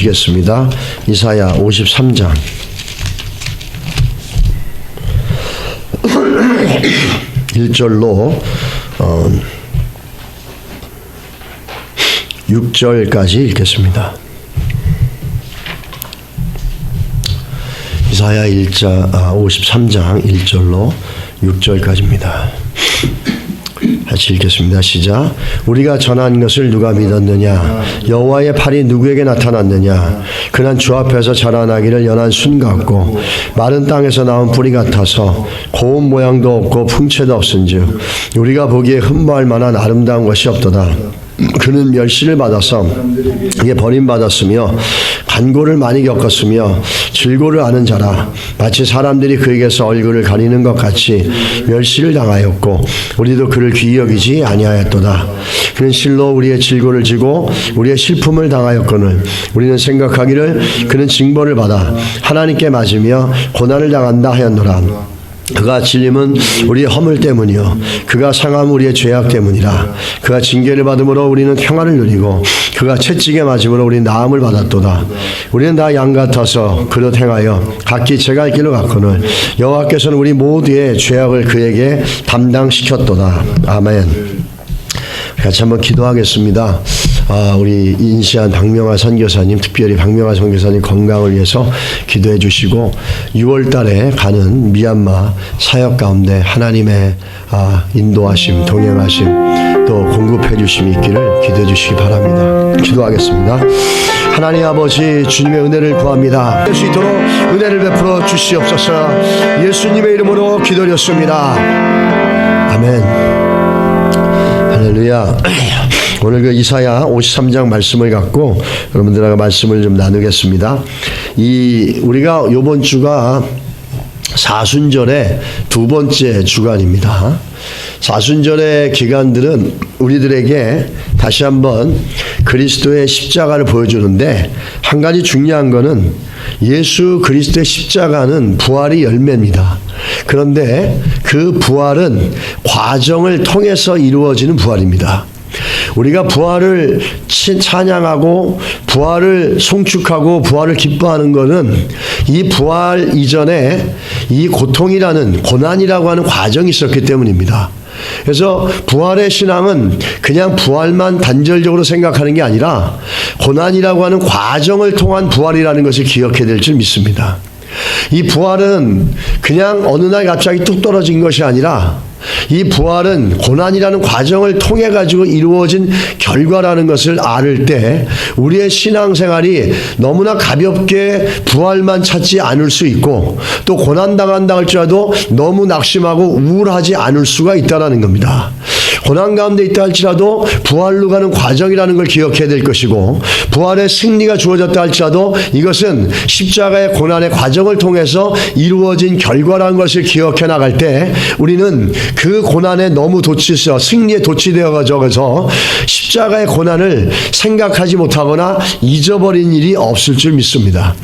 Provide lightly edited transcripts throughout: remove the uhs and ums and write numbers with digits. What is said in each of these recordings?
보시겠습니다. 이사야 53장 1절로 6절까지 읽겠습니다. 이사야 53장 1절로 6절까지입니다. 같이 읽겠습니다. 시작. 우리가 전한 것을 누가 믿었느냐? 여호와의 팔이 누구에게 나타났느냐? 그는 주 앞에서 자라나기를 연한 순 같고 마른 땅에서 나온 뿌리 같아서 고운 모양도 없고 풍채도 없은즉 우리가 보기에 흠모할 만한 아름다운 것이 없도다. 그는 멸시를 받아서 이게 버림받았으며 간고를 많이 겪었으며 질고를 아는 자라. 마치 사람들이 그에게서 얼굴을 가리는 것 같이 멸시를 당하였고 우리도 그를 귀히 여기지 아니하였도다. 그는 실로 우리의 질고를 지고 우리의 슬픔을 당하였거늘 우리는 생각하기를 그는 징벌을 받아 하나님께 맞으며 고난을 당한다 하였노라. 그가 찔림은 우리의 허물 때문이요 그가 상함은 우리의 죄악 때문이라. 그가 징계를 받음으로 우리는 평안을 누리고 그가 채찍에 맞음으로 우리는 나음을 받았도다. 우리는 다 양 같아서 그릇 행하여 각기 제갈 길로 갔거늘 여호와께서는 우리 모두의 죄악을 그에게 담당시켰도다. 아멘. 같이 한번 기도하겠습니다. 우리 인시안 박명화 선교사님, 특별히 박명화 선교사님 건강을 위해서 기도해 주시고 6월 달에 가는 미얀마 사역 가운데 하나님의 인도하심, 동행하심, 또 공급해 주심이 있기를 기도해 주시기 바랍니다. 기도하겠습니다. 하나님 아버지, 주님의 은혜를 구합니다. 할 수 있도록 은혜를 베풀어 주시옵소서. 예수님의 이름으로 기도드렸습니다. 아멘. 할렐루야. 오늘 그 이사야 53장 말씀을 갖고 여러분들하고 말씀을 좀 나누겠습니다. 우리가 이번 주가 사순절의 두 번째 주간입니다. 사순절의 기간들은 우리들에게 다시 한번 그리스도의 십자가를 보여주는데, 한 가지 중요한 것은 예수 그리스도의 십자가는 부활이 열매입니다. 그런데 그 부활은 과정을 통해서 이루어지는 부활입니다. 우리가 부활을 찬양하고 부활을 송축하고 부활을 기뻐하는 것은 이 부활 이전에 이 고통이라는, 고난이라고 하는 과정이 있었기 때문입니다. 그래서 부활의 신앙은 그냥 부활만 단절적으로 생각하는 게 아니라 고난이라고 하는 과정을 통한 부활이라는 것을 기억해야 될 줄 믿습니다. 이 부활은 그냥 어느 날 갑자기 뚝 떨어진 것이 아니라 이 부활은 고난이라는 과정을 통해 가지고 이루어진 결과라는 것을 알을 때 우리의 신앙생활이 너무나 가볍게 부활만 찾지 않을 수 있고, 또 고난당한다 할지라도 너무 낙심하고 우울하지 않을 수가 있다는 겁니다. 고난 가운데 있다 할지라도 부활로 가는 과정이라는 걸 기억해야 될 것이고, 부활의 승리가 주어졌다 할지라도 이것은 십자가의 고난의 과정을 통해서 이루어진 결과라는 것을 기억해 나갈 때 우리는 그 고난에 너무 돋치서 승리에 돋치되어져서 십자가의 고난을 생각하지 못하거나 잊어버린 일이 없을 줄 믿습니다.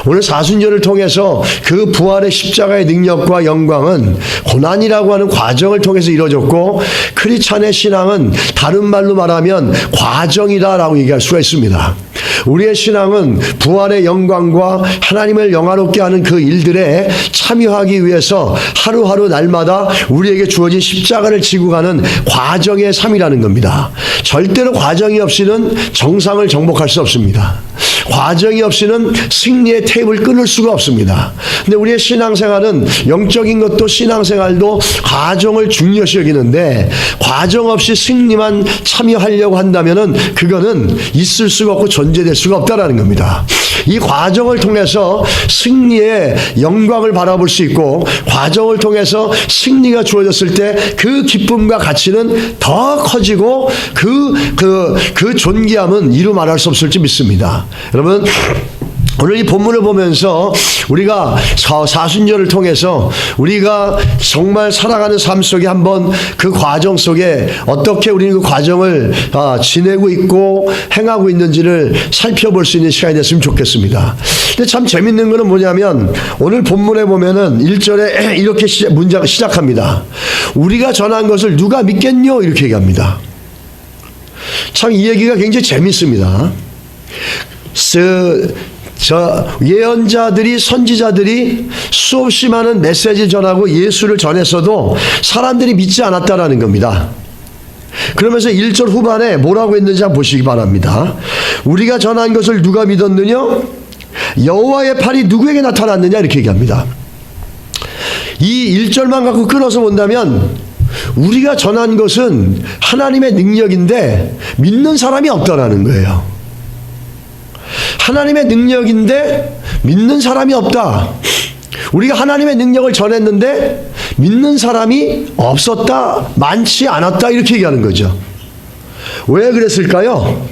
오늘 사순절을 통해서 그 부활의 십자가의 능력과 영광은 고난이라고 하는 과정을 통해서 이루어졌고, 크리스찬의 신앙은 다른 말로 말하면 과정이다라고 얘기할 수가 있습니다. 우리의 신앙은 부활의 영광과 하나님을 영화롭게 하는 그 일들에 참여하기 위해서 하루하루 날마다 우리에게 주어진 십자가를 지고 가는 과정의 삶이라는 겁니다. 절대로 과정이 없이는 정상을 정복할 수 없습니다. 과정이 없이는 승리의 테이프를 끊을 수가 없습니다. 근데 우리의 신앙생활은, 영적인 것도 신앙생활도 과정을 중요시 여기는데, 과정 없이 승리만 참여하려고 한다면은 그거는 있을 수가 없고 존재될 수가 없다라는 겁니다. 이 과정을 통해서 승리의 영광을 바라볼 수 있고, 과정을 통해서 승리가 주어졌을 때 그 기쁨과 가치는 더 커지고 그 존귀함은 이루 말할 수 없을지 믿습니다. 여러분, 오늘 이 본문을 보면서 우리가 사순절을 통해서 우리가 정말 살아가는 삶 속에 한번 그 과정 속에 어떻게 우리는 그 과정을 지내고 있고 행하고 있는지를 살펴볼 수 있는 시간이 됐으면 좋겠습니다. 근데 참 재밌는 거는 뭐냐면, 오늘 본문에 보면은 1절에 이렇게 문장을 시작합니다. 우리가 전한 것을 누가 믿겠뇨? 이렇게 얘기합니다. 참 이 얘기가 굉장히 재밌습니다. 예언자들이, 선지자들이 수없이 많은 메시지를 전하고 예수를 전했어도 사람들이 믿지 않았다라는 겁니다. 그러면서 1절 후반에 뭐라고 했는지 한번 보시기 바랍니다. 우리가 전한 것을 누가 믿었느냐? 여호와의 팔이 누구에게 나타났느냐? 이렇게 얘기합니다. 이 1절만 갖고 끊어서 본다면 우리가 전한 것은 하나님의 능력인데 믿는 사람이 없다라는 거예요. 하나님의 능력인데 믿는 사람이 없다. 우리가 하나님의 능력을 전했는데 믿는 사람이 없었다, 많지 않았다, 이렇게 얘기하는 거죠. 왜 그랬을까요?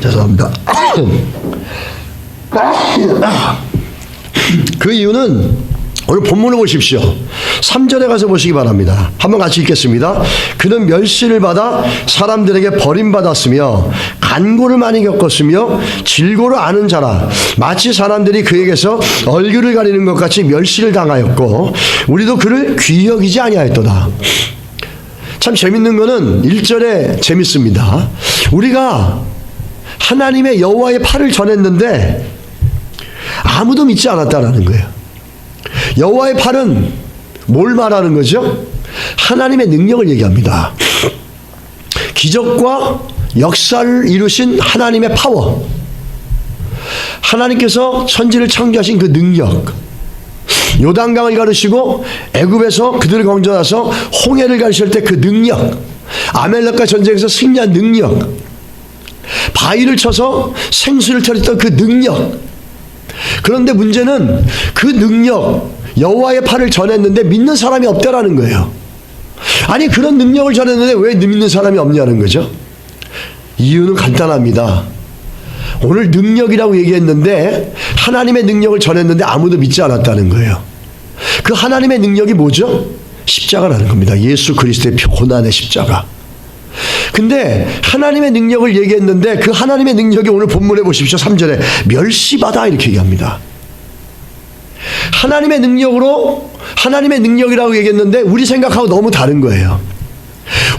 죄송합니다. 그 이유는 오늘 본문을 보십시오. 3절에 가서 보시기 바랍니다. 한번 같이 읽겠습니다. 그는 멸시를 받아 사람들에게 버림받았으며 간고를 많이 겪었으며 질고를 아는 자라. 마치 사람들이 그에게서 얼굴을 가리는 것 같이 멸시를 당하였고 우리도 그를 귀히 여기지 아니하였도다. 참 재밌는 거는 1절에 재밌습니다. 우리가 하나님의 여호와의 팔을 전했는데 아무도 믿지 않았다라는 거예요. 여호와의 팔은 뭘 말하는 거죠? 하나님의 능력을 얘기합니다. 기적과 역사를 이루신 하나님의 파워, 하나님께서 천지를 창조하신 그 능력, 요단강을 가르시고 애굽에서 그들을 건져와서 홍해를 가르칠 때 그 능력, 아멜렉과 전쟁에서 승리한 능력, 바위를 쳐서 생수를 터렸던 그 능력. 그런데 문제는 그 능력, 여호와의 팔을 전했는데 믿는 사람이 없다라는 거예요. 아니, 그런 능력을 전했는데 왜 믿는 사람이 없냐는 거죠. 이유는 간단합니다. 오늘 능력이라고 얘기했는데 하나님의 능력을 전했는데 아무도 믿지 않았다는 거예요. 그 하나님의 능력이 뭐죠? 십자가라는 겁니다. 예수 그리스도의 고난의 십자가. 근데 하나님의 능력을 얘기했는데 그 하나님의 능력이 오늘 본문에 보십시오. 3절에 멸시받아 이렇게 얘기합니다. 하나님의 능력으로, 하나님의 능력이라고 얘기했는데 우리 생각하고 너무 다른 거예요.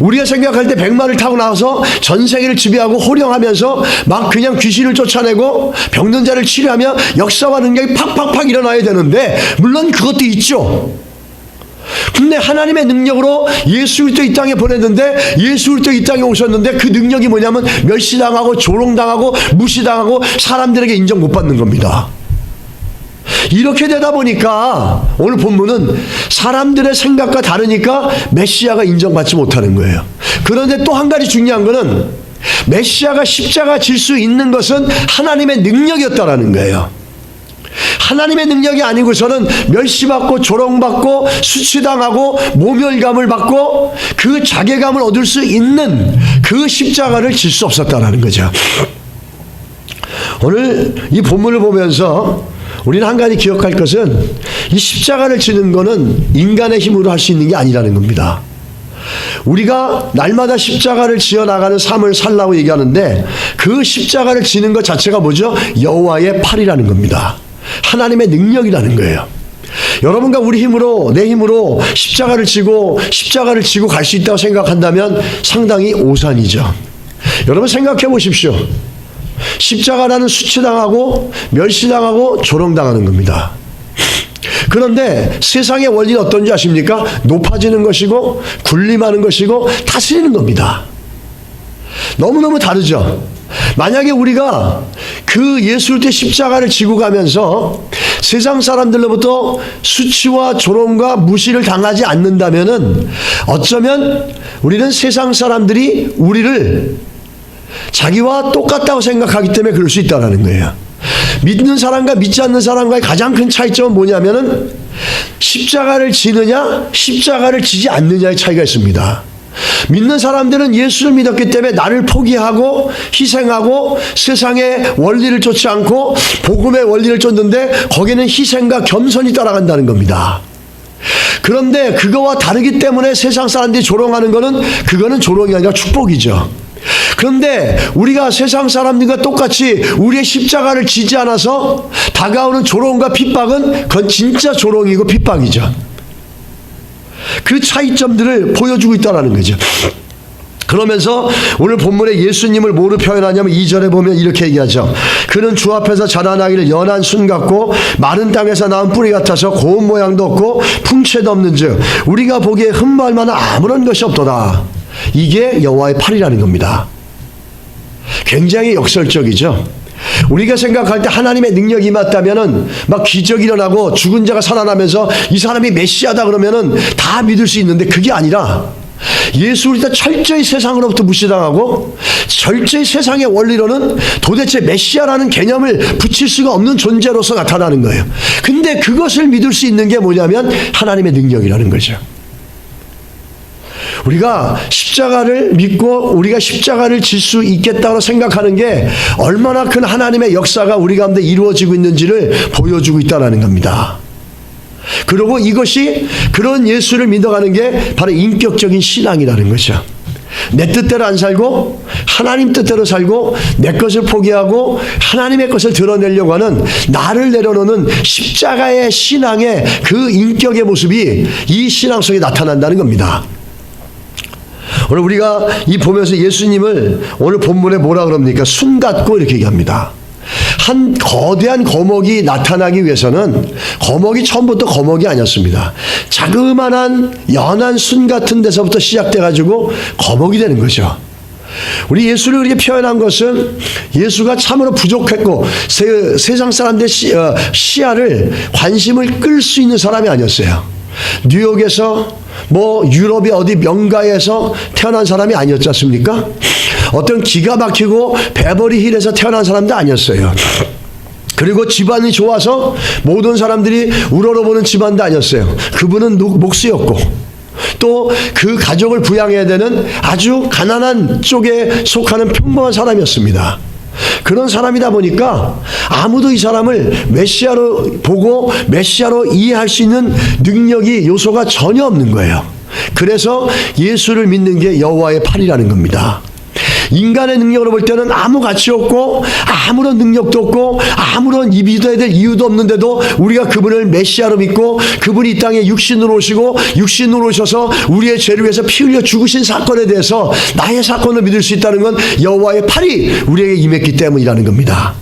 우리가 생각할 때 백마를 타고 나와서 전 세계를 지배하고 호령하면서 막 그냥 귀신을 쫓아내고 병든 자를 치료하며 역사와 능력이 팍팍팍 일어나야 되는데, 물론 그것도 있죠. 근데 하나님의 능력으로 예수 그리스도 이 땅에 보냈는데, 예수 그리스도 이 땅에 오셨는데 그 능력이 뭐냐면 멸시당하고 조롱당하고 무시당하고 사람들에게 인정 못 받는 겁니다. 이렇게 되다 보니까 오늘 본문은 사람들의 생각과 다르니까 메시아가 인정받지 못하는 거예요. 그런데 또 한 가지 중요한 거는 메시아가 십자가 질 수 있는 것은 하나님의 능력이었다라는 거예요. 하나님의 능력이 아니고서는 멸시받고 조롱받고 수치당하고 모멸감을 받고 그 자괴감을 얻을 수 있는 그 십자가를 질 수 없었다라는 거죠. 오늘 이 본문을 보면서 우리는 한 가지 기억할 것은 이 십자가를 지는 것은 인간의 힘으로 할 수 있는 게 아니라는 겁니다. 우리가 날마다 십자가를 지어나가는 삶을 살라고 얘기하는데 그 십자가를 지는 것 자체가 뭐죠? 여호와의 팔이라는 겁니다. 하나님의 능력이라는 거예요. 여러분과 우리 힘으로, 내 힘으로 십자가를 지고 갈 수 있다고 생각한다면 상당히 오산이죠. 여러분 생각해 보십시오. 십자가라는 수치당하고 멸시당하고 조롱당하는 겁니다. 그런데 세상의 원리는 어떤지 아십니까? 높아지는 것이고 군림하는 것이고 다스리는 겁니다. 너무너무 다르죠. 만약에 우리가 그 예수 그리스도의 십자가를 지고 가면서 세상 사람들로부터 수치와 조롱과 무시를 당하지 않는다면은 어쩌면 우리는 세상 사람들이 우리를 자기와 똑같다고 생각하기 때문에 그럴 수 있다는 거예요. 믿는 사람과 믿지 않는 사람과의 가장 큰 차이점은 뭐냐면은 십자가를 지느냐 십자가를 지지 않느냐의 차이가 있습니다. 믿는 사람들은 예수를 믿었기 때문에 나를 포기하고 희생하고 세상의 원리를 쫓지 않고 복음의 원리를 쫓는데 거기는 희생과 겸손이 따라간다는 겁니다. 그런데 그거와 다르기 때문에 세상 사람들이 조롱하는 거는 그거는 조롱이 아니라 축복이죠. 그런데 우리가 세상 사람들과 똑같이 우리의 십자가를 지지 않아서 다가오는 조롱과 핍박은 그건 진짜 조롱이고 핍박이죠. 그 차이점들을 보여주고 있다는 거죠. 그러면서 오늘 본문에 예수님을 뭐로 표현하냐면 2절에 보면 이렇게 얘기하죠. 그는 주 앞에서 자라나기를 연한 순 같고 마른 땅에서 나온 뿌리 같아서 고운 모양도 없고 풍채도 없는즉 우리가 보기에 흠모할 만한 아무런 것이 없도다. 이게 여호와의 팔이라는 겁니다. 굉장히 역설적이죠. 우리가 생각할 때 하나님의 능력이 임했다면은 막 기적이 일어나고 죽은 자가 살아나면서 이 사람이 메시아다 그러면은 다 믿을 수 있는데 그게 아니라 예수를 일단 철저히 세상으로부터 무시당하고 철저히 세상의 원리로는 도대체 메시아라는 개념을 붙일 수가 없는 존재로서 나타나는 거예요. 근데 그것을 믿을 수 있는 게 뭐냐면 하나님의 능력이라는 거죠. 우리가 십자가를 믿고 우리가 십자가를 질 수 있겠다고 생각하는 게 얼마나 큰 하나님의 역사가 우리 가운데 이루어지고 있는지를 보여주고 있다는 겁니다. 그리고 이것이 그런 예수를 믿어가는 게 바로 인격적인 신앙이라는 거죠. 내 뜻대로 안 살고 하나님 뜻대로 살고 내 것을 포기하고 하나님의 것을 드러내려고 하는 나를 내려놓는 십자가의 신앙의 그 인격의 모습이 이 신앙 속에 나타난다는 겁니다. 오늘 우리가 이 보면서 예수님을 오늘 본문에 뭐라 그럽니까? 순 같고 이렇게 얘기합니다. 한 거대한 거목이 나타나기 위해서는 거목이 처음부터 거목이 아니었습니다. 자그마한 연한 순 같은 데서부터 시작돼 가지고 거목이 되는 거죠. 우리 예수를 그렇게 표현한 것은 예수가 참으로 부족했고 세상 사람들의 시야를 관심을 끌 수 있는 사람이 아니었어요. 뉴욕에서 뭐 유럽의 어디 명가에서 태어난 사람이 아니었지 않습니까? 어떤 기가 막히고 베버리 힐에서 태어난 사람도 아니었어요. 그리고 집안이 좋아서 모든 사람들이 우러러보는 집안도 아니었어요. 그분은 목수였고 또 그 가족을 부양해야 되는 아주 가난한 쪽에 속하는 평범한 사람이었습니다. 그런 사람이다 보니까 아무도 이 사람을 메시아로 보고 메시아로 이해할 수 있는 능력이 요소가 전혀 없는 거예요. 그래서 예수를 믿는 게 여호와의 팔이라는 겁니다. 인간의 능력으로 볼 때는 아무 가치 없고 아무런 능력도 없고 아무런 믿어야 될 이유도 없는데도 우리가 그분을 메시아로 믿고 그분이 이 땅에 육신으로 오시고 육신으로 오셔서 우리의 죄를 위해서 피 흘려 죽으신 사건에 대해서 나의 사건을 믿을 수 있다는 건 여호와의 팔이 우리에게 임했기 때문이라는 겁니다.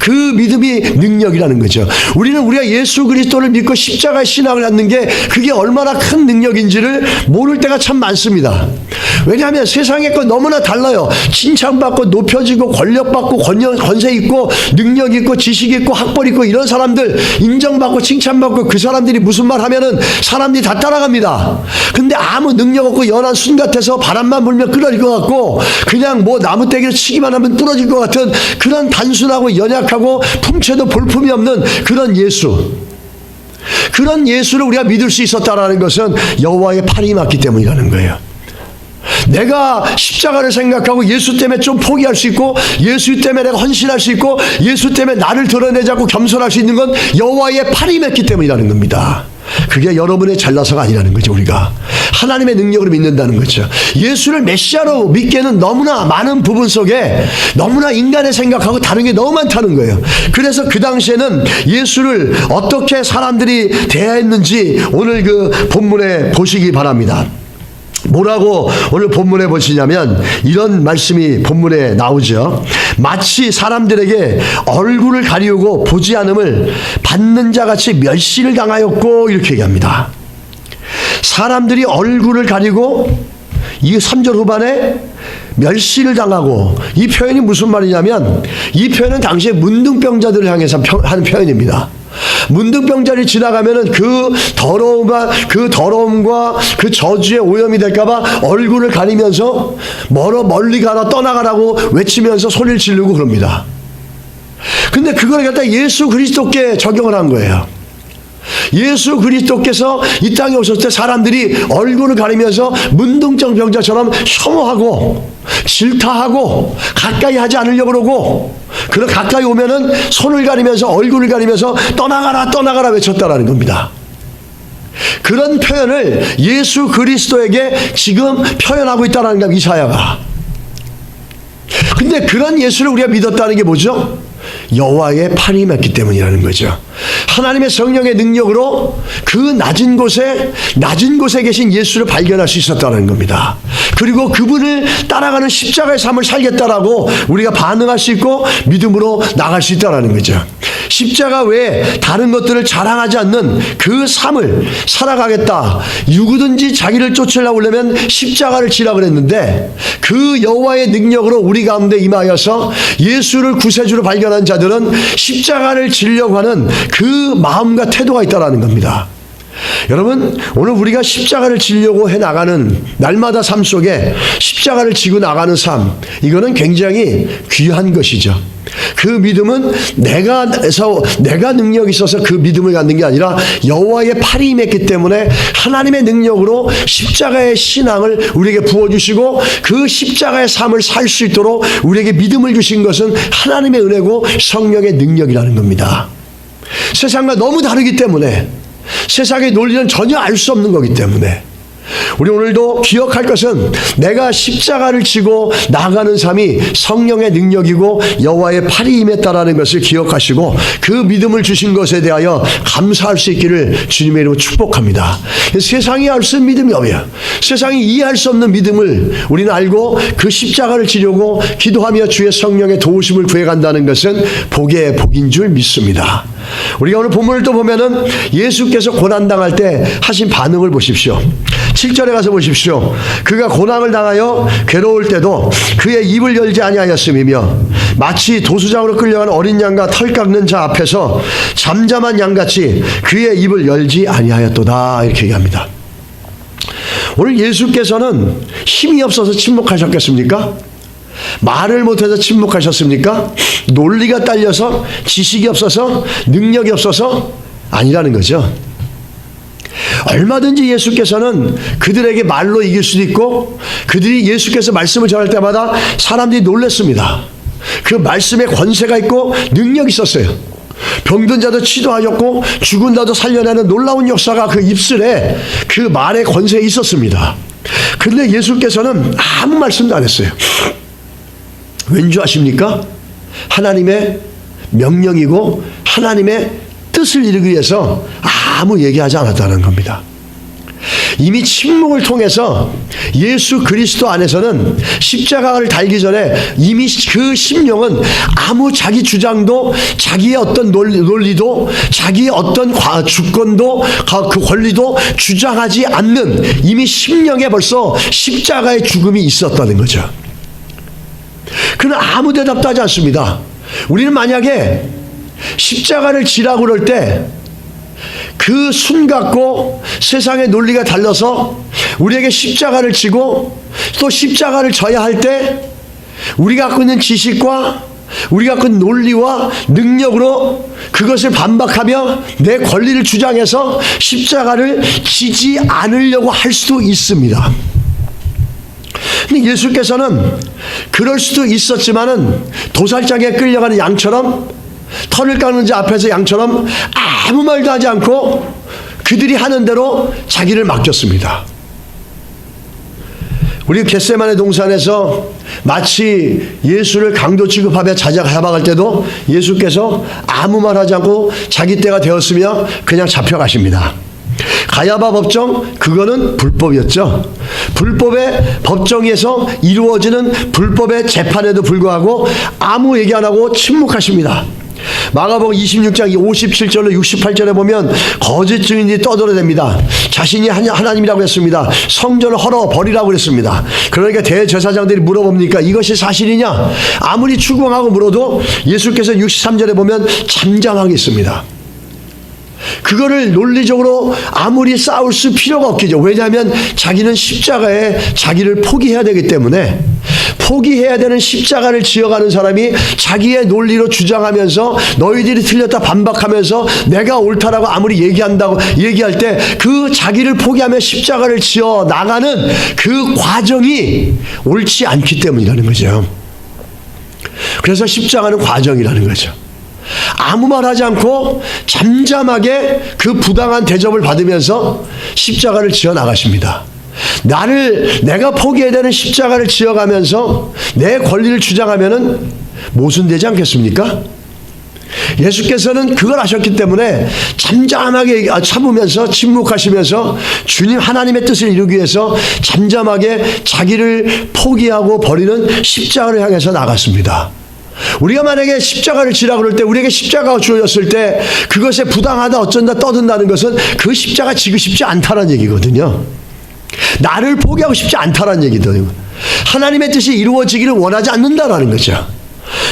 그 믿음이 능력이라는 거죠. 우리가 예수 그리스도를 믿고 십자가의 신앙을 갖는 게 그게 얼마나 큰 능력인지를 모를 때가 참 많습니다. 왜냐하면 세상의 것 너무나 달라요. 칭찬받고 높여지고 권력받고 권세 있고 능력 있고 지식 있고 학벌 있고 이런 사람들 인정받고 칭찬받고 그 사람들이 무슨 말 하면은 사람들이 다 따라갑니다. 근데 아무 능력 없고 연한 순 같아서 바람만 불면 끊어질 것 같고 그냥 뭐 나무떼기를 치기만 하면 부러질 것 같은 그런 단순하고 연약하고 풍채도 볼품이 없는 그런 예수, 그런 예수를 우리가 믿을 수 있었다라는 것은 여호와의 팔이 맞기 때문이라는 거예요. 내가 십자가를 생각하고 예수 때문에 좀 포기할 수 있고 예수 때문에 내가 헌신할 수 있고 예수 때문에 나를 드러내자고 겸손할 수 있는 건 여호와의 팔이 맺기 때문이라는 겁니다. 그게 여러분의 잘나서가 아니라는 거죠. 우리가 하나님의 능력을 믿는다는 거죠. 예수를 메시아로 믿기에는 너무나 많은 부분 속에 너무나 인간의 생각하고 다른 게 너무 많다는 거예요. 그래서 그 당시에는 예수를 어떻게 사람들이 대했는지 오늘 그 본문에 보시기 바랍니다. 뭐라고 오늘 본문에 보시냐면 이런 말씀이 본문에 나오죠. 마치 사람들에게 얼굴을 가리우고 보지 않음을 받는 자같이 멸시를 당하였고 이렇게 얘기합니다. 사람들이 얼굴을 가리고 이 3절 후반에 멸시를 당하고 이 표현이 무슨 말이냐면 이 표현은 당시에 문둥병자들을 향해서 하는 표현입니다. 문둥병자를 지나가면은 그 더러움과 그 저주의 오염이 될까봐 얼굴을 가리면서 멀리 가라 떠나가라고 외치면서 소리를 지르고 그럽니다. 근데 그걸 갖다 예수 그리스도께 적용을 한 거예요. 예수 그리스도께서 이 땅에 오셨을 때 사람들이 얼굴을 가리면서 문둥병 병자처럼 혐오하고 질타하고 가까이 하지 않으려고 그러고 그런 가까이 오면은 손을 가리면서 얼굴을 가리면서 떠나가라 외쳤다라는 겁니다. 그런 표현을 예수 그리스도에게 지금 표현하고 있다는 겁니다. 이사야가. 근데 그런 예수를 우리가 믿었다는 게 뭐죠? 여호와의 팔이 임했기 때문이라는 거죠. 하나님의 성령의 능력으로 그 낮은 곳에 계신 예수를 발견할 수 있었다는 겁니다. 그리고 그분을 따라가는 십자가의 삶을 살겠다라고 우리가 반응할 수 있고 믿음으로 나갈 수 있다는 거죠. 십자가 외에 다른 것들을 자랑하지 않는 그 삶을 살아가겠다. 누구든지 자기를 쫓으려면 십자가를 지라 그랬는데 그 여호와의 능력으로 우리 가운데 임하여서 예수를 구세주로 발견한 자들은 십자가를 지려고 하는 그 마음과 태도가 있다는 겁니다. 여러분, 오늘 우리가 십자가를 지려고 해나가는 날마다 삶 속에 십자가를 지고 나가는 삶, 이거는 굉장히 귀한 것이죠. 그 믿음은 내가 능력이 있어서 그 믿음을 갖는 게 아니라 여호와의 팔이 임했기 때문에 하나님의 능력으로 십자가의 신앙을 우리에게 부어주시고 그 십자가의 삶을 살 수 있도록 우리에게 믿음을 주신 것은 하나님의 은혜고 성령의 능력이라는 겁니다. 세상과 너무 다르기 때문에, 세상의 논리는 전혀 알 수 없는 거기 때문에 우리 오늘도 기억할 것은 내가 십자가를 지고 나가는 삶이 성령의 능력이고 여호와의 팔이 임했다라는 것을 기억하시고 그 믿음을 주신 것에 대하여 감사할 수 있기를 주님의 이름으로 축복합니다. 세상이 알 수 없는 믿음이 없어요. 세상이 이해할 수 없는 믿음을 우리는 알고 그 십자가를 지려고 기도하며 주의 성령의 도우심을 구해간다는 것은 복의 복인 줄 믿습니다. 우리가 오늘 본문을 또 보면은 예수께서 고난당할 때 하신 반응을 보십시오. 7절에 가서 보십시오. 그가 고난을 당하여 괴로울 때도 그의 입을 열지 아니하였음이며 마치 도수장으로 끌려가는 어린 양과 털 깎는 자 앞에서 잠잠한 양같이 그의 입을 열지 아니하였도다. 이렇게 얘기합니다. 오늘 예수께서는 힘이 없어서 침묵하셨겠습니까? 말을 못해서 침묵하셨습니까? 논리가 딸려서, 지식이 없어서, 능력이 없어서? 아니라는 거죠. 얼마든지 예수께서는 그들에게 말로 이길 수도 있고, 그들이 예수께서 말씀을 전할 때마다 사람들이 놀랐습니다. 그 말씀에 권세가 있고 능력이 있었어요. 병든 자도 치료하셨고 죽은 자도 살려내는 놀라운 역사가 그 입술에, 그 말에 권세에 있었습니다. 그런데 예수께서는 아무 말씀도 안 했어요. 왠지 아십니까? 하나님의 명령이고 하나님의 뜻을 이루기 위해서 아무 얘기하지 않았다는 겁니다. 이미 침묵을 통해서 예수 그리스도 안에서는 십자가를 달기 전에 이미 그 심령은 아무 자기 주장도, 자기의 어떤 논리도, 자기의 어떤 주권도, 그 권리도 주장하지 않는 이미 심령에 벌써 십자가의 죽음이 있었다는 거죠. 그는 아무 대답도 하지 않습니다. 우리는 만약에 십자가를 지라고 그럴 때 그 순간고 세상의 논리가 달라서 우리에게 십자가를 지고 또 십자가를 져야 할 때 우리가 갖고 있는 지식과 우리가 갖고 있는 논리와 능력으로 그것을 반박하며 내 권리를 주장해서 십자가를 지지 않으려고 할 수도 있습니다. 근데 예수께서는 그럴 수도 있었지만은 도살장에 끌려가는 양처럼, 털을 깎는 자 앞에서 양처럼 아무 말도 하지 않고 그들이 하는 대로 자기를 맡겼습니다. 우리 겟세마네 동산에서 마치 예수를 강도 취급하며 잡아갈 때도 예수께서 아무 말 하지 않고 자기 때가 되었으며 그냥 잡혀가십니다. 가야바 법정, 그거는 불법이었죠. 불법의 법정에서 이루어지는 불법의 재판에도 불구하고 아무 얘기 안 하고 침묵하십니다. 마가복음 26장 57절로 68절에 보면 거짓 증인이 떠들어댑니다. 자신이 하나님이라고 했습니다. 성전을 헐어버리라고 그랬습니다. 그러니까 대제사장들이 물어봅니까? 이것이 사실이냐? 아무리 추궁하고 물어도 예수께서 63절에 보면 잠잠하게 있습니다. 그거를 논리적으로 아무리 싸울 수 필요가 없겠죠. 왜냐하면 자기는 십자가에 자기를 포기해야 되기 때문에, 포기해야 되는 십자가를 지어가는 사람이 자기의 논리로 주장하면서 너희들이 틀렸다 반박하면서 내가 옳다라고 아무리 얘기할 때 그 자기를 포기하며 십자가를 지어 나가는 그 과정이 옳지 않기 때문이라는 거죠. 그래서 십자가는 과정이라는 거죠. 아무 말 하지 않고 잠잠하게 그 부당한 대접을 받으면서 십자가를 지어 나가십니다. 내가 포기해야 되는 십자가를 지어가면서 내 권리를 주장하면은 모순되지 않겠습니까? 예수께서는 그걸 하셨기 때문에 잠잠하게 참으면서 침묵하시면서 주님 하나님의 뜻을 이루기 위해서 잠잠하게 자기를 포기하고 버리는 십자가를 향해서 나갔습니다. 우리가 만약에 십자가를 지라고 그럴 때, 우리에게 십자가가 주어졌을 때 그것에 부당하다 어쩐다 떠든다는 것은 그 십자가 지고 싶지 않다는 얘기거든요. 나를 포기하고 싶지 않다는 얘기거든요. 하나님의 뜻이 이루어지기를 원하지 않는다라는 거죠.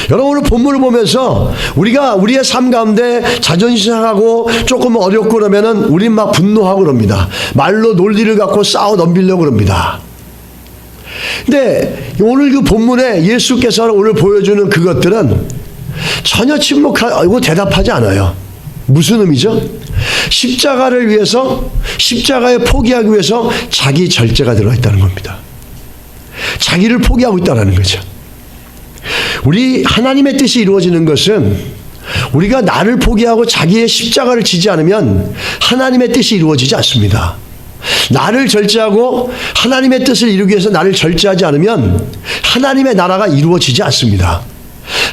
여러분, 오늘 본문을 보면서 우리가 우리의 삶 가운데 자존심 상하고 조금 어렵고 그러면은 우린 막 분노하고 그럽니다. 말로 논리를 갖고 싸워 넘기려고 그럽니다. 근데 오늘 그 본문에 예수께서 오늘 보여주는 그것들은 전혀 침묵하고 대답하지 않아요. 무슨 의미죠? 십자가를 위해서, 십자가에 포기하기 위해서 자기 절제가 들어가 있다는 겁니다. 자기를 포기하고 있다는 거죠. 우리 하나님의 뜻이 이루어지는 것은 우리가 나를 포기하고 자기의 십자가를 지지 않으면 하나님의 뜻이 이루어지지 않습니다. 나를 절제하고 하나님의 뜻을 이루기 위해서 나를 절제하지 않으면 하나님의 나라가 이루어지지 않습니다.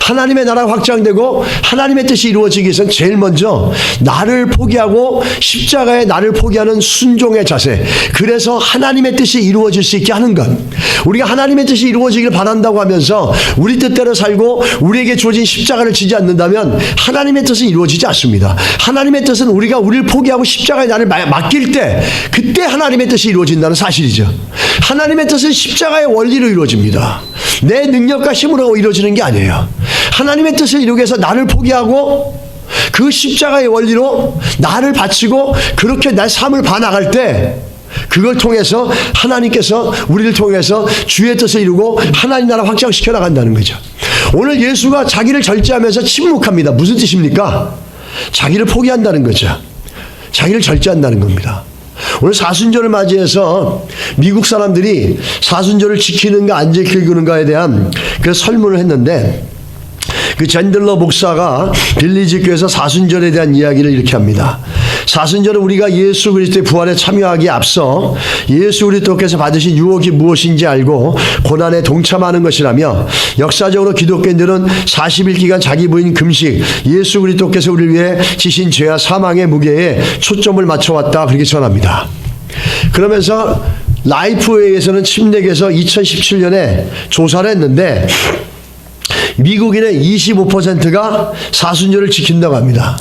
하나님의 나라가 확장되고 하나님의 뜻이 이루어지기 위해서는 제일 먼저 나를 포기하고 십자가에 나를 포기하는 순종의 자세, 그래서 하나님의 뜻이 이루어질 수 있게 하는 것. 우리가 하나님의 뜻이 이루어지길 바란다고 하면서 우리 뜻대로 살고 우리에게 주어진 십자가를 지지 않는다면 하나님의 뜻은 이루어지지 않습니다. 하나님의 뜻은 우리가 우리를 포기하고 십자가에 나를 맡길 때, 그때 하나님의 뜻이 이루어진다는 사실이죠. 하나님의 뜻은 십자가의 원리로 이루어집니다. 내 능력과 힘으로 이루어지는 게 아니에요. 하나님의 뜻을 이루기 위해서 나를 포기하고 그 십자가의 원리로 나를 바치고 그렇게 내 삶을 봐나갈 때, 그걸 통해서 하나님께서 우리를 통해서 주의 뜻을 이루고 하나님 나라 확장시켜 나간다는 거죠. 오늘 예수가 자기를 절제하면서 침묵합니다. 무슨 뜻입니까? 자기를 포기한다는 거죠. 자기를 절제한다는 겁니다. 오늘 사순절을 맞이해서 미국 사람들이 사순절을 지키는가 안 지키는가에 대한 그 설문을 했는데, 그 젠들러 목사가 빌리지 교회에서 사순절에 대한 이야기를 이렇게 합니다. 사순절은 우리가 예수 그리스도의 부활에 참여하기에 앞서 예수 그리스도께서 받으신 유혹이 무엇인지 알고 고난에 동참하는 것이라며, 역사적으로 기독교인들은 40일 기간 자기 부인 금식, 예수 그리스도께서 우리를 위해 지신 죄와 사망의 무게에 초점을 맞춰왔다, 그렇게 전합니다. 그러면서 라이프웨이에서는 침례교에서 2017년에 조사를 했는데 미국인의 25%가 사순절을 지킨다고 합니다.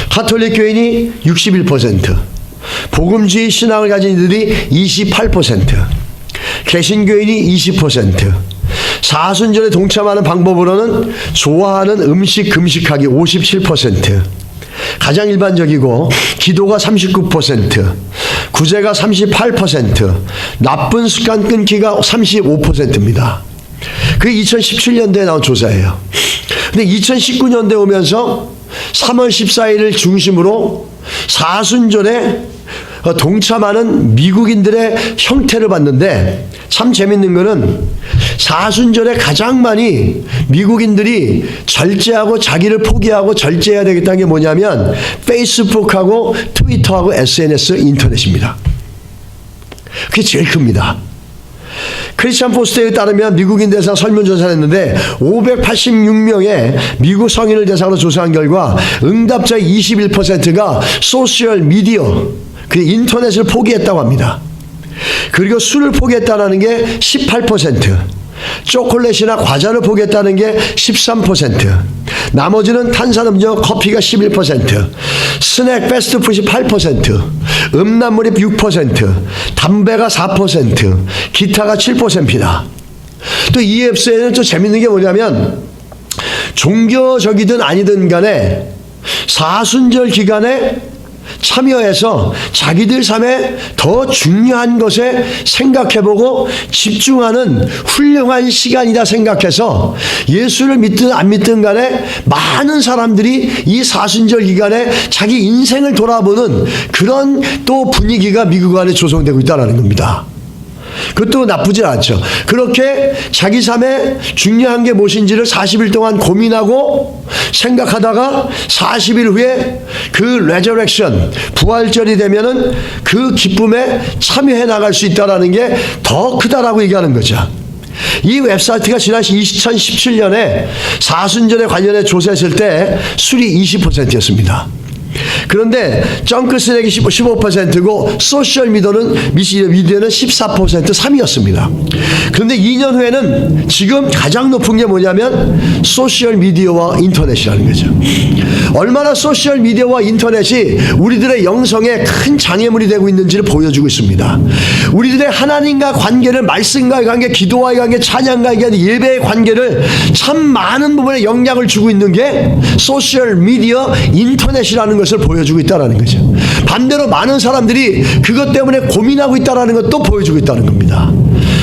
가톨릭 교인이 61%, 복음주의 신앙을 가진 이들이 28%, 개신교인이 20%, 사순절에 동참하는 방법으로는 좋아하는 음식 금식하기 57%, 가장 일반적이고 기도가 39%, 구제가 38%, 나쁜 습관 끊기가 35%입니다. 그게 2017년도에 나온 조사예요. 근데 2019년도에 오면서 3월 14일을 중심으로 사순절에 동참하는 미국인들의 형태를 봤는데, 참 재밌는 거는 사순절에 가장 많이 미국인들이 절제하고 자기를 포기하고 절제해야 되겠다는 게 뭐냐면 페이스북하고 트위터하고 SNS, 인터넷입니다. 그게 제일 큽니다. 크리스찬 포스트에 따르면 미국인 대상 설문조사를 했는데 586명의 미국 성인을 대상으로 조사한 결과 응답자의 21%가 소셜 미디어, 그 인터넷을 포기했다고 합니다. 그리고 술을 포기했다는 게 18%, 초콜릿이나 과자를 포기했다는 게 13%, 나머지는 탄산음료, 커피가 11%, 스낵, 패스트푸드이 8%, 음란물이 6%, 담배가 4%, 기타가 7%입니다. 또 이 앱스에는 또 재밌는 게 뭐냐면, 종교적이든 아니든 간에 사순절 기간에 참여해서 자기들 삶에 더 중요한 것에 생각해보고 집중하는 훌륭한 시간이다 생각해서 예수를 믿든 안 믿든 간에 많은 사람들이 이 사순절 기간에 자기 인생을 돌아보는 그런 또 분위기가 미국 안에 조성되고 있다는 겁니다. 그것도 나쁘지 않죠. 그렇게 자기 삶에 중요한 게 무엇인지를 40일 동안 고민하고 생각하다가 40일 후에 그 레저렉션, 부활절이 되면은 그 기쁨에 참여해 나갈 수 있다는 게 더 크다라고 얘기하는 거죠. 이 웹사이트가 지난 2017년에 사순절에 관련해 조사했을 때 수리 20%였습니다. 그런데 정크 쓰레기 15%고 소셜 미디어는 14% 3위였습니다. 그런데 2년 후에는 지금 가장 높은 게 뭐냐면 소셜 미디어와 인터넷이라는 거죠. 얼마나 소셜 미디어와 인터넷이 우리들의 영성에 큰 장애물이 되고 있는지를 보여주고 있습니다. 우리들의 하나님과 관계를, 말씀과의 관계, 기도와의 관계, 찬양과의 관계, 예배의 관계를 참 많은 부분에 영향을 주고 있는 게 소셜 미디어, 인터넷이라는 것을 보여주고 있다는 거죠. 반대로 많은 사람들이 그것 때문에 고민하고 있다는 것도 보여주고 있다는 겁니다.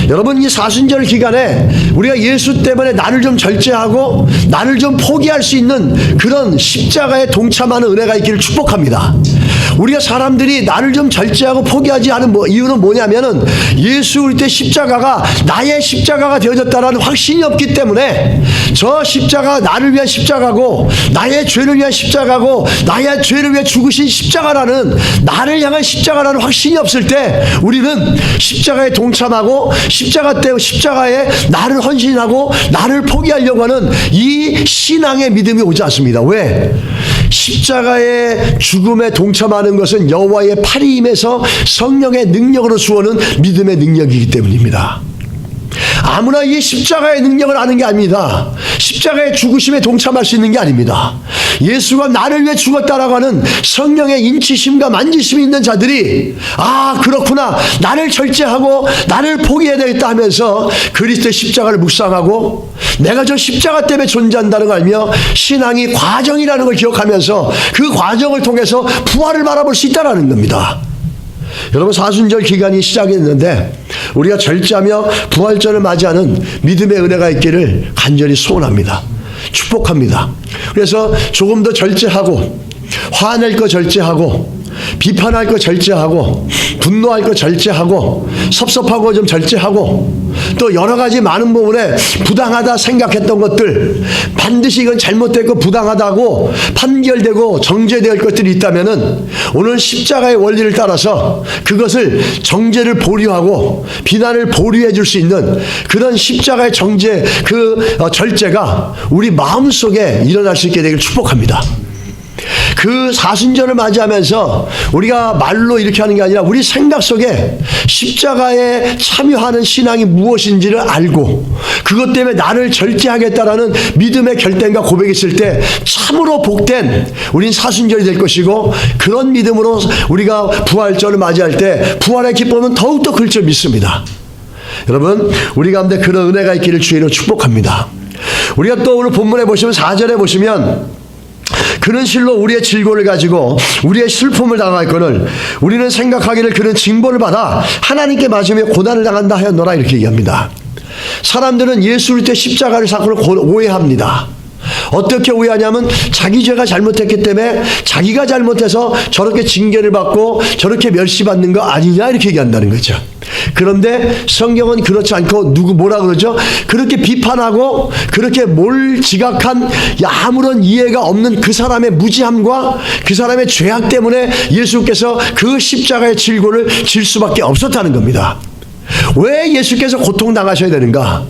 여러분, 이 사순절 기간에 우리가 예수 때문에 나를 좀 절제하고 나를 좀 포기할 수 있는 그런 십자가에 동참하는 은혜가 있기를 축복합니다. 우리가 사람들이 나를 좀 절제하고 포기하지 않은 이유는 뭐냐면은 예수 우리 때 십자가가 나의 십자가가 되어졌다라는 확신이 없기 때문에, 저 십자가 나를 위한 십자가고 나의 죄를 위한 십자가고 나의 죄를 위해 죽으신 십자가라는, 나를 향한 십자가라는 확신이 없을 때 우리는 십자가에 동참하고 십자가에 나를 헌신하고 나를 포기하려고 하는 이 신앙의 믿음이 오지 않습니다. 왜? 십자가의 죽음에 동참하는 것은 여호와의 팔이 임해서 성령의 능력으로 주어는 믿음의 능력이기 때문입니다. 아무나 이 십자가의 능력을 아는 게 아닙니다. 십자가의 죽으심에 동참할 수 있는 게 아닙니다. 예수가 나를 위해 죽었다라고 하는 성령의 인치심과 만지심이 있는 자들이, 아 그렇구나, 나를 절제하고 나를 포기해야 되겠다 하면서 그리스도의 십자가를 묵상하고 내가 저 십자가 때문에 존재한다는 걸 알며 신앙이 과정이라는 걸 기억하면서 그 과정을 통해서 부활을 바라볼 수 있다는 겁니다. 여러분, 사순절 기간이 시작했는데 우리가 절제하며 부활절을 맞이하는 믿음의 은혜가 있기를 간절히 소원합니다. 축복합니다. 그래서 조금 더 절제하고, 화낼 거 절제하고, 비판할 거 절제하고, 분노할 거 절제하고, 섭섭하고 좀 절제하고, 또 여러 가지 많은 부분에 부당하다 생각했던 것들, 반드시 이건 잘못됐고 부당하다고 판결되고 정죄될 것들이 있다면은 오늘 십자가의 원리를 따라서 그것을 정죄를 보류하고 비난을 보류해 줄 수 있는 그런 십자가의 정죄, 절제가 우리 마음속에 일어날 수 있게 되기를 축복합니다. 그 사순절을 맞이하면서 우리가 말로 이렇게 하는 게 아니라 우리 생각 속에 십자가에 참여하는 신앙이 무엇인지를 알고 그것 때문에 나를 절제하겠다라는 믿음의 결단과 고백이 있을 때 참으로 복된 우린 사순절이 될 것이고, 그런 믿음으로 우리가 부활절을 맞이할 때 부활의 기쁨은 더욱더 클 줄 믿습니다. 여러분, 우리 가운데 그런 은혜가 있기를 주의로 축복합니다. 우리가 또 오늘 본문에 보시면 4절에 보시면, 그는 실로 우리의 질고를 가지고 우리의 슬픔을 당하였거늘 우리는 생각하기를 그는 징벌을 받아 하나님께 맞으며 고난을 당한다 하였노라, 이렇게 얘기합니다. 사람들은 예수 그리스도의 십자가를 사건을 오해합니다. 어떻게 오해하냐면 자기 죄가 잘못했기 때문에 자기가 잘못해서 저렇게 징계를 받고 저렇게 멸시받는 거 아니냐, 이렇게 얘기한다는 거죠. 그런데 성경은 그렇지 않고 뭐라 그러죠? 그렇게 비판하고 그렇게 몰지각한 아무런 이해가 없는 그 사람의 무지함과 그 사람의 죄악 때문에 예수께서 그 십자가의 질고를 질 수밖에 없었다는 겁니다. 왜 예수께서 고통당하셔야 되는가?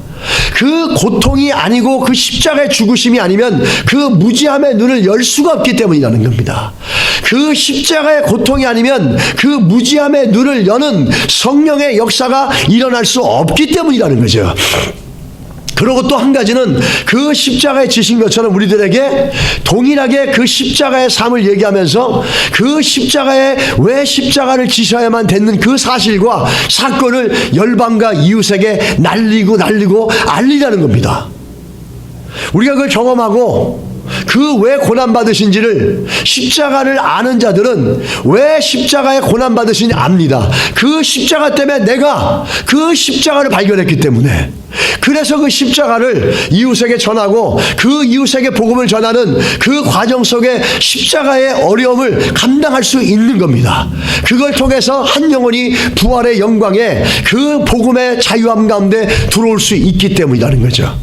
그 고통이 아니고 그 십자가의 죽으심이 아니면 그 무지함의 눈을 열 수가 없기 때문이라는 겁니다. 그 십자가의 고통이 아니면 그 무지함의 눈을 여는 성령의 역사가 일어날 수 없기 때문이라는 거죠. 그리고 또 한 가지는 그 십자가에 지신 것처럼 우리들에게 동일하게 그 십자가의 삶을 얘기하면서 그 십자가에 왜 십자가를 지셔야만 됐는 그 사실과 사건을 열방과 이웃에게 날리고 알리라는 겁니다. 우리가 그걸 경험하고 그 왜 고난받으신지를 십자가를 아는 자들은 왜 십자가에 고난받으신지 압니다. 그 십자가 때문에 내가 그 십자가를 발견했기 때문에, 그래서 그 십자가를 이웃에게 전하고 그 이웃에게 복음을 전하는 그 과정 속에 십자가의 어려움을 감당할 수 있는 겁니다. 그걸 통해서 한 영혼이 부활의 영광에 그 복음의 자유함 가운데 들어올 수 있기 때문이라는 거죠.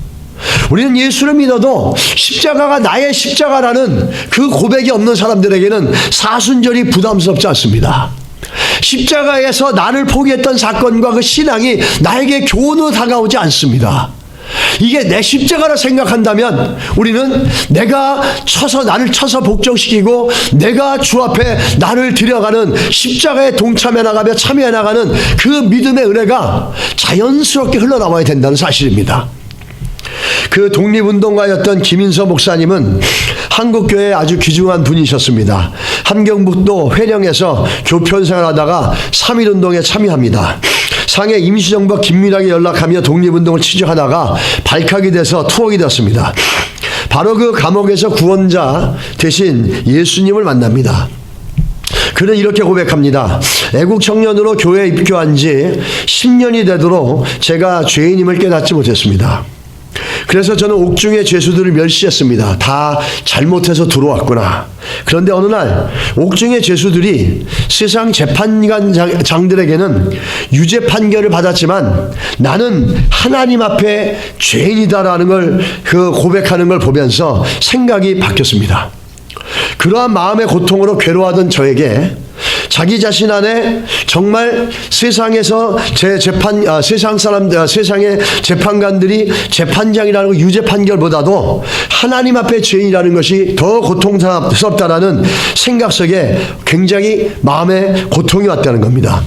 우리는 예수를 믿어도 십자가가 나의 십자가라는 그 고백이 없는 사람들에게는 사순절이 부담스럽지 않습니다. 십자가에서 나를 포기했던 사건과 그 신앙이 나에게 교훈으로 다가오지 않습니다. 이게 내 십자가라 생각한다면 우리는 내가 나를 쳐서 복종시키고 내가 주 앞에 나를 들여가는 십자가에 동참해 나가며 참여해 나가는 그 믿음의 은혜가 자연스럽게 흘러나와야 된다는 사실입니다. 그 독립운동가였던 김인서 목사님은 한국교회에 아주 귀중한 분이셨습니다. 함경북도 회령에서 교편 생활하다가 3.1운동에 참여합니다. 상해 임시정부와 긴밀하게 연락하며 독립운동을 추진하다가 발칵이 돼서 투옥이 되었습니다. 바로 그 감옥에서 구원자 대신 예수님을 만납니다. 그는 이렇게 고백합니다. 애국 청년으로 교회에 입교한 지 10년이 되도록 제가 죄인임을 깨닫지 못했습니다. 그래서 저는 옥중의 죄수들을 멸시했습니다. 다 잘못해서 들어왔구나. 그런데 어느 날 옥중의 죄수들이 세상 재판관장들에게는 유죄 판결을 받았지만 나는 하나님 앞에 죄인이다라는 걸 고백하는 걸 보면서 생각이 바뀌었습니다. 그러한 마음의 고통으로 괴로워하던 저에게 자기 자신 안에 정말 세상에서 세상의 재판관들이 재판장이라는 유죄 판결보다도 하나님 앞에 죄인이라는 것이 더 고통스럽다라는 생각 속에 굉장히 마음에 고통이 왔다는 겁니다.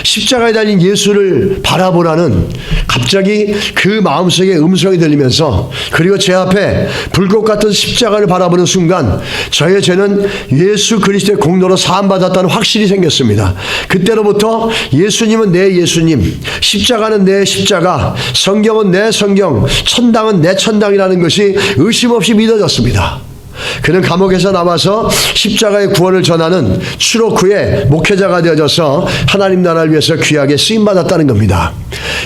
십자가에 달린 예수를 바라보라는 갑자기 그 마음속에 음성이 들리면서 그리고 제 앞에 불꽃 같은 십자가를 바라보는 순간 저의 죄는 예수 그리스도의 공로로 사함받았다는 확신이 생겼습니다. 그때로부터 예수님은 내 예수님, 십자가는 내 십자가, 성경은 내 성경, 천당은 내 천당이라는 것이 의심 없이 믿어졌습니다. 그는 감옥에서 나와서 십자가의 구원을 전하는 추록 후에 목회자가 되어져서 하나님 나라를 위해서 귀하게 쓰임받았다는 겁니다.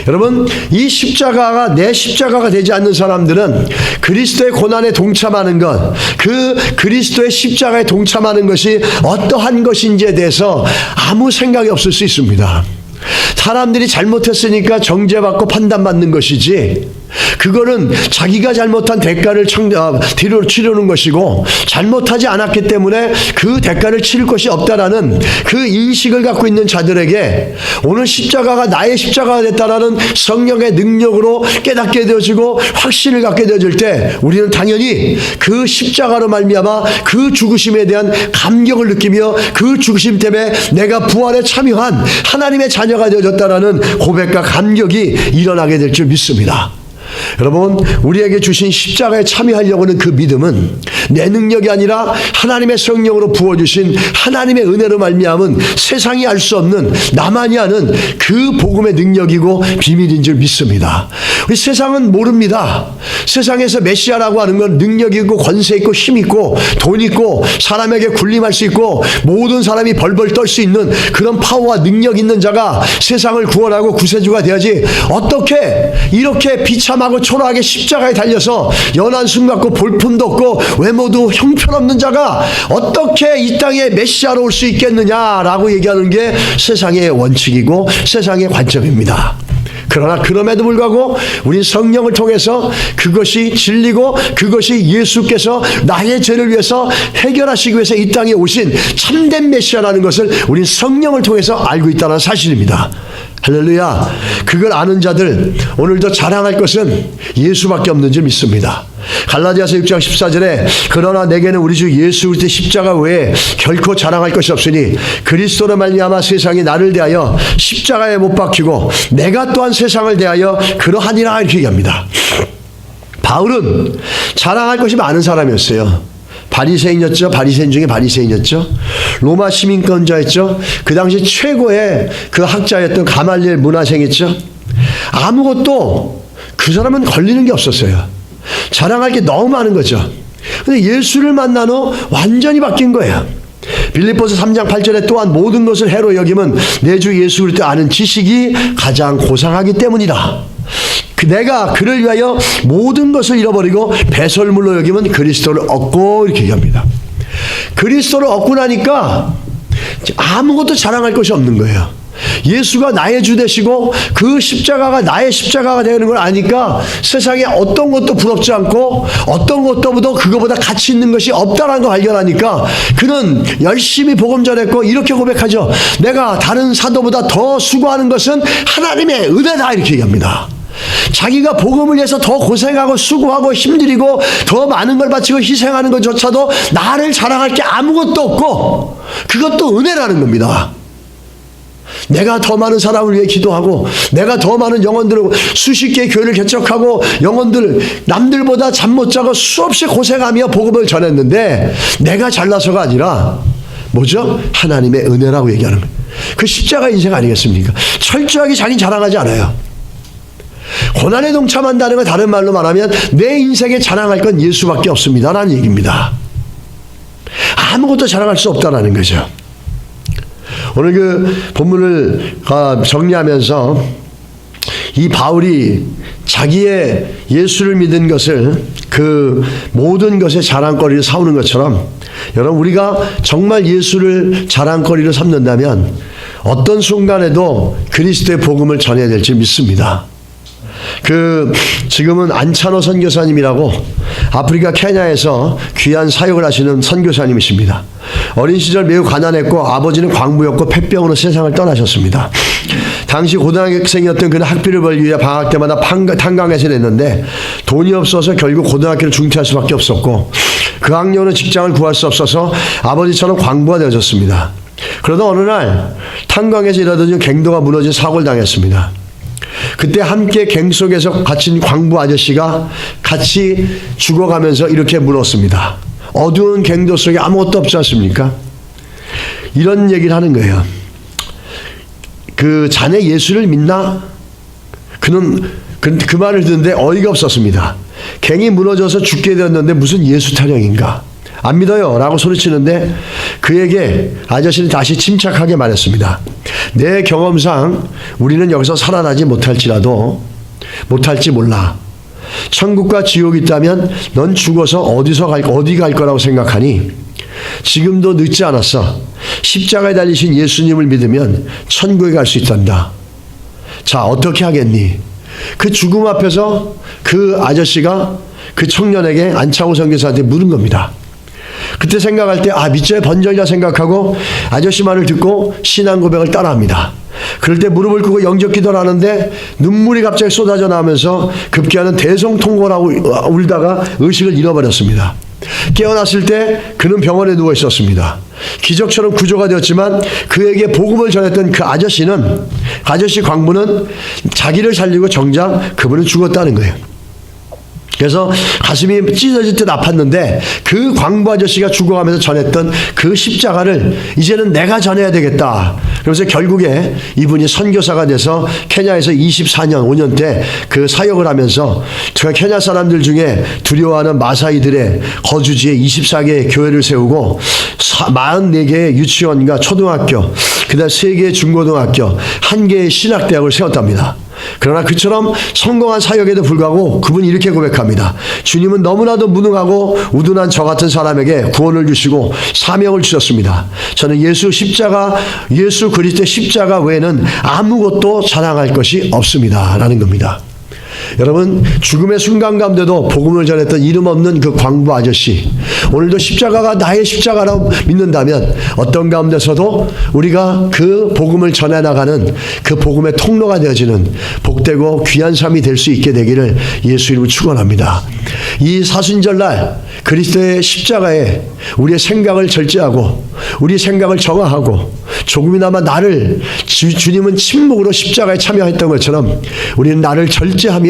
여러분, 이 십자가가 내 십자가가 되지 않는 사람들은 그리스도의 고난에 동참하는 것, 그 그리스도의 십자가에 동참하는 것이 어떠한 것인지에 대해서 아무 생각이 없을 수 있습니다. 사람들이 잘못했으니까 정죄받고 판단받는 것이지, 그거는 자기가 잘못한 대가를 치르는 것이고 잘못하지 않았기 때문에 그 대가를 치를 것이 없다라는 그 인식을 갖고 있는 자들에게 오늘 십자가가 나의 십자가가 됐다라는 성령의 능력으로 깨닫게 되어지고 확신을 갖게 되어질 때 우리는 당연히 그 십자가로 말미암아 그 죽으심에 대한 감격을 느끼며 그 죽으심 때문에 내가 부활에 참여한 하나님의 자녀가 되어졌다라는 고백과 감격이 일어나게 될 줄 믿습니다. 여러분, 우리에게 주신 십자가에 참여하려고 하는 그 믿음은 내 능력이 아니라 하나님의 성령으로 부어주신 하나님의 은혜로 말미암은 세상이 알 수 없는 나만이 아는 그 복음의 능력이고 비밀인 줄 믿습니다. 우리 세상은 모릅니다. 세상에서 메시아라고 하는 건 능력이 있고 권세 있고 힘 있고 돈 있고 사람에게 군림할 수 있고 모든 사람이 벌벌 떨 수 있는 그런 파워와 능력 있는 자가 세상을 구원하고 구세주가 되어야지, 어떻게 이렇게 비참하고 초라하게 십자가에 달려서 연한 숨 갖고 볼품도 없고 외모도 형편없는 자가 어떻게 이 땅에 메시아로 올 수 있겠느냐라고 얘기하는 게 세상의 원칙이고 세상의 관점입니다. 그러나 그럼에도 불구하고 우리 성령을 통해서 그것이 진리고 그것이 예수께서 나의 죄를 위해서 해결하시기 위해서 이 땅에 오신 참된 메시아라는 것을 우리 성령을 통해서 알고 있다는 사실입니다. 할렐루야. 그걸 아는 자들 오늘도 자랑할 것은 예수밖에 없는 줄 믿습니다. 갈라디아서 6장 14절에 그러나 내게는 우리 주 예수 그리스도의 십자가 외에 결코 자랑할 것이 없으니 그리스도로 말미암아 세상이 나를 대하여 십자가에 못 박히고 내가 또한 세상을 대하여 그러하니라, 이렇게 얘기합니다. 바울은 자랑할 것이 많은 사람이었어요. 바리새인이었죠. 바리새인 중에 바리새인이었죠. 로마 시민권자였죠. 그 당시 최고의 그 학자였던 가말리엘 문화생이었죠. 아무것도 그 사람은 걸리는 게 없었어요. 자랑할 게 너무 많은 거죠. 근데 예수를 만난 후 완전히 바뀐 거예요. 빌립보서 3장 8절에 또한 모든 것을 해로 여김은 내 주 예수 그리스도 아는 지식이 가장 고상하기 때문이라. 내가 그를 위하여 모든 것을 잃어버리고 배설물로 여기면 그리스도를 얻고, 이렇게 얘기합니다. 그리스도를 얻고 나니까 아무것도 자랑할 것이 없는 거예요. 예수가 나의 주 되시고 그 십자가가 나의 십자가가 되는 걸 아니까 세상에 어떤 것도 부럽지 않고 어떤 것도 그거보다 가치 있는 것이 없다라는 걸 발견하니까 그는 열심히 복음 전했고 이렇게 고백하죠. 내가 다른 사도보다 더 수고하는 것은 하나님의 은혜다, 이렇게 얘기합니다. 자기가 복음을 위해서 더 고생하고 수고하고 힘들이고 더 많은 걸 바치고 희생하는 것조차도 나를 자랑할 게 아무것도 없고 그것도 은혜라는 겁니다. 내가 더 많은 사람을 위해 기도하고 내가 더 많은 영혼들을 수십 개의 교회를 개척하고 영혼들 남들보다 잠 못 자고 수없이 고생하며 복음을 전했는데 내가 잘나서가 아니라 뭐죠? 하나님의 은혜라고 얘기하는 거예요. 그 십자가 인생 아니겠습니까? 철저하게 자기 자랑하지 않아요. 고난에 동참한다는 건 다른 말로 말하면 내 인생에 자랑할 건 예수밖에 없습니다라는 얘기입니다. 아무것도 자랑할 수 없다라는 거죠. 오늘 그 본문을 정리하면서 이 바울이 자기의 예수를 믿은 것을 그 모든 것의 자랑거리를 삼는 것처럼 여러분 우리가 정말 예수를 자랑거리로 삼는다면 어떤 순간에도 그리스도의 복음을 전해야 될지 믿습니다. 지금은 안찬호 선교사님이라고 아프리카 케냐에서 귀한 사역을 하시는 선교사님이십니다. 어린 시절 매우 가난했고 아버지는 광부였고 폐병으로 세상을 떠나셨습니다. 당시 고등학생이었던 그는 학비를 벌기 위해 방학 때마다 탄광에서 냈는데 돈이 없어서 결국 고등학교를 중퇴할 수밖에 없었고 그 학년은 직장을 구할 수 없어서 아버지처럼 광부가 되어졌습니다. 그러다 어느 날 탄광에서 일하던 중 갱도가 무너진 사고를 당했습니다. 그때 함께 갱 속에서 갇힌 광부 아저씨가 같이 죽어가면서 이렇게 물었습니다. 어두운 갱도 속에 아무것도 없지 않습니까? 이런 얘기를 하는 거예요. 자네 예수를 믿나? 그는 그 말을 듣는데 어이가 없었습니다. 갱이 무너져서 죽게 되었는데 무슨 예수 타령인가? 안 믿어요 라고 소리치는데 그에게 아저씨는 다시 침착하게 말했습니다. 내 경험상 우리는 여기서 살아나지 못할지 몰라. 천국과 지옥이 있다면 넌 죽어서 어디 갈 거라고 생각하니? 지금도 늦지 않았어. 십자가에 달리신 예수님을 믿으면 천국에 갈 수 있단다. 자, 어떻게 하겠니? 그 죽음 앞에서 그 아저씨가 그 청년에게 안창호 선교사한테 물은 겁니다. 그때 생각할 때 믿져야 번전이라 생각하고 아저씨 말을 듣고 신앙 고백을 따라합니다. 그럴 때 무릎을 꿇고 영접 기도를 하는데 눈물이 갑자기 쏟아져 나오면서 급기야는 대성통곡하고 울다가 의식을 잃어버렸습니다. 깨어났을 때 그는 병원에 누워 있었습니다. 기적처럼 구조가 되었지만 그에게 복음을 전했던 그 아저씨 광부는 자기를 살리고 정작 그분은 죽었다는 거예요. 그래서 가슴이 찢어질 듯 아팠는데 그 광부 아저씨가 죽어가면서 전했던 그 십자가를 이제는 내가 전해야 되겠다. 그래서 결국에 이분이 선교사가 돼서 케냐에서 24년 5년째 그 사역을 하면서 케냐 사람들 중에 두려워하는 마사이들의 거주지에 24개의 교회를 세우고 44개의 유치원과 초등학교, 그다음 3개의 중고등학교, 1개의 신학대학을 세웠답니다. 그러나 그처럼 성공한 사역에도 불구하고 그분이 이렇게 고백합니다. 주님은 너무나도 무능하고 우둔한 저 같은 사람에게 구원을 주시고 사명을 주셨습니다. 저는 예수 그리스도의 십자가 외에는 아무것도 자랑할 것이 없습니다 라는 겁니다. 여러분, 죽음의 순간 가운데도 복음을 전했던 이름 없는 그 광부 아저씨, 오늘도 십자가가 나의 십자가라고 믿는다면 어떤 가운데서도 우리가 그 복음을 전해나가는 그 복음의 통로가 되어지는 복되고 귀한 삶이 될 수 있게 되기를 예수 이름으로 축원합니다. 이 사순절날 그리스도의 십자가에 우리의 생각을 절제하고 우리 생각을 정화하고 조금이나마 주님은 침묵으로 십자가에 참여했던 것처럼 우리는 나를 절제하며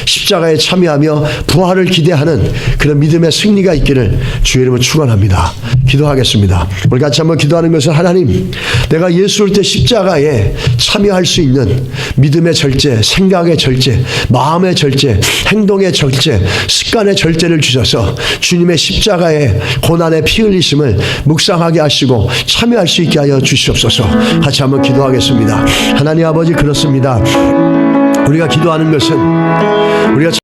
십자가에 참여하며 부활을 기대하는 그런 믿음의 승리가 있기를 주의 이름으로 축원합니다. 기도하겠습니다. 우리 같이 한번 기도하는 것은 하나님, 내가 예수 올 때 십자가에 참여할 수 있는 믿음의 절제, 생각의 절제, 마음의 절제, 행동의 절제, 습관의 절제를 주셔서 주님의 십자가의 고난의 피 흘리심을 묵상하게 하시고 참여할 수 있게 하여 주시옵소서. 같이 한번 기도하겠습니다. 하나님 아버지, 그렇습니다. 우리가 기도하는 것은 우리가